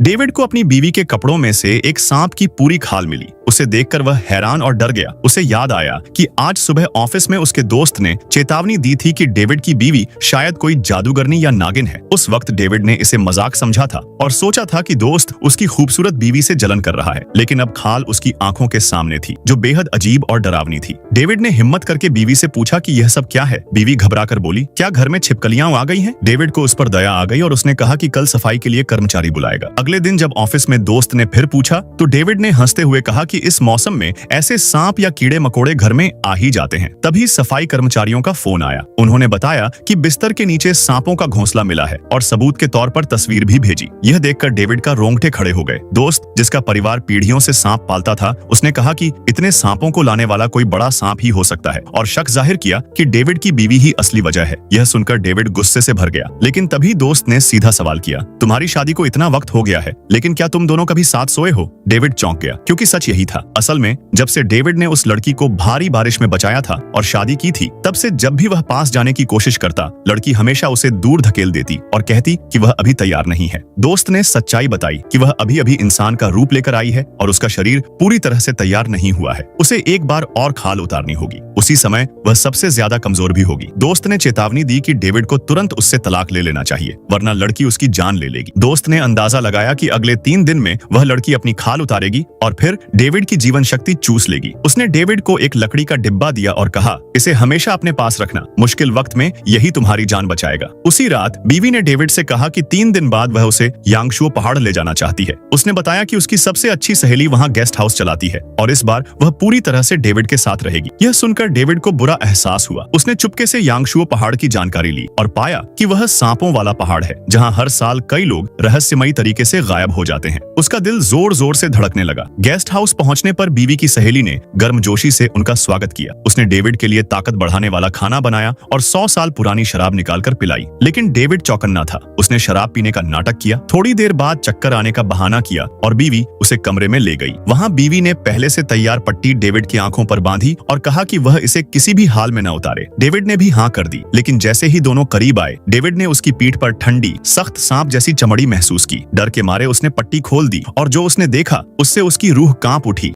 David को अपनी बीवी के कपड़ों में से एक सांप की पूरी खाल मिली। उसे देखकर वह हैरान और डर गया। उसे याद आया कि आज सुबह ऑफिस में उसके दोस्त ने चेतावनी दी थी कि डेविड की बीवी शायद कोई जादूगरनी या नागिन है। उस वक्त डेविड ने इसे मजाक समझा था और सोचा था कि दोस्त उसकी खूबसूरत बीवी से जलन कर रहा है, लेकिन अब खाल उसकी आंखों के सामने थी, जो बेहद अजीब और डरावनी थी। डेविड ने हिम्मत करके बीवी से पूछा कि यह सब क्या है। बीवी घबराकर बोली, क्या घर में छिपकलियां आ गई हैं? डेविड को उस पर दया आ गई और उसने कहा कि कल सफाई के लिए कर्मचारी बुलाएगा। अगले दिन जब ऑफिस में दोस्त ने फिर पूछा तो डेविड ने हंसते हुए कहा कि इस मौसम में ऐसे सांप या कीड़े मकोड़े घर में आ ही जाते हैं। तभी सफाई कर्मचारियों का फोन आया। उन्होंने बताया कि बिस्तर के नीचे सांपों का घोंसला मिला है और सबूत के तौर पर तस्वीर भी भेजी। यह देखकर डेविड का रोंगटे खड़े हो गए। दोस्त, जिसका परिवार पीढ़ियों से सांप पालता था, उसने कहा कि इतने सांपों को लाने वाला कोई बड़ा सांप ही हो सकता है और शक जाहिर किया कि डेविड की बीवी ही असली वजह है। यह सुनकर डेविड गुस्से से भर गया, लेकिन तभी दोस्त ने सीधा सवाल किया, तुम्हारी शादी को इतना वक्त हो गया है, लेकिन क्या तुम दोनों कभी साथ सोए हो? डेविड चौंक गया, क्योंकि सच यही था। असल में जब से डेविड ने उस लड़की को भारी बारिश में बचाया था और शादी की थी, तब से जब भी वह पास जाने की कोशिश करता, लड़की हमेशा उसे दूर धकेल देती और कहती कि वह अभी तैयार नहीं है। दोस्त ने सच्चाई बताई कि वह अभी अभी इंसान का रूप लेकर आई है और उसका शरीर पूरी तरह से तैयार नहीं हुआ है। उसे एक बार और खाल उतारनी होगी। उसी समय वह सबसे ज्यादा कमजोर भी होगी। दोस्त ने चेतावनी दी कि डेविड को तुरंत उससे तलाक ले लेना चाहिए, वरना लड़की उसकी जान ले लेगी। दोस्त ने अंदाजा लगाया कि अगले 3 दिन में वह लड़की अपनी खाल उतारेगी और फिर डेविड की जीवन शक्ति चूस लेगी। उसने डेविड को एक लकड़ी का डिब्बा दिया और कहा, इसे हमेशा अपने पास रखना, मुश्किल वक्त में यही तुम्हारी जान बचाएगा। उसी रात बीवी ने डेविड से कहा कि 3 दिन बाद वह उसे यांगशुओ पहाड़ ले जाना चाहती है। उसने बताया कि उसकी सबसे अच्छी सहेली वहां गेस्ट हाउस चलाती है और इस बार वह पूरी तरह से डेविड के साथ रहेगी। यह सुनकर डेविड को बुरा एहसास हुआ। उसने चुपके से यांगशुओ पहाड़ की जानकारी ली और पाया कि वह सांपों वाला पहाड़ है, जहां हर साल कई लोग रहस्यमयी तरीके से गायब हो जाते हैं। उसका दिल जोर जोर से धड़कने लगा। गेस्ट हाउस पहुंचने पर बीवी की सहेली ने गर्मजोशी से उनका स्वागत किया। उसने डेविड के लिए ताकत बढ़ाने वाला खाना बनाया और 100 साल पुरानी शराब निकालकर पिलाई। लेकिन डेविड चौकन्ना था। उसने शराब पीने का नाटक किया। थोड़ी देर बाद चक्कर आने का बहाना किया और बीवी उसे कमरे में ले गई। वहां बीवी ने पहले से तैयार पट्टी डेविड की आंखों पर बांधी और कहा कि वह इसे किसी भी हाल में न उतारे। डेविड ने भी हाँ कर दी, लेकिन जैसे ही दोनों करीब आए, डेविड ने उसकी पीठ पर ठंडी, सख्त सांप जैसी चमड़ी महसूस की। डर के मारे उसने पट्टी खोल दी और जो उसने देखा उससे उसकी रूह कांप उठी।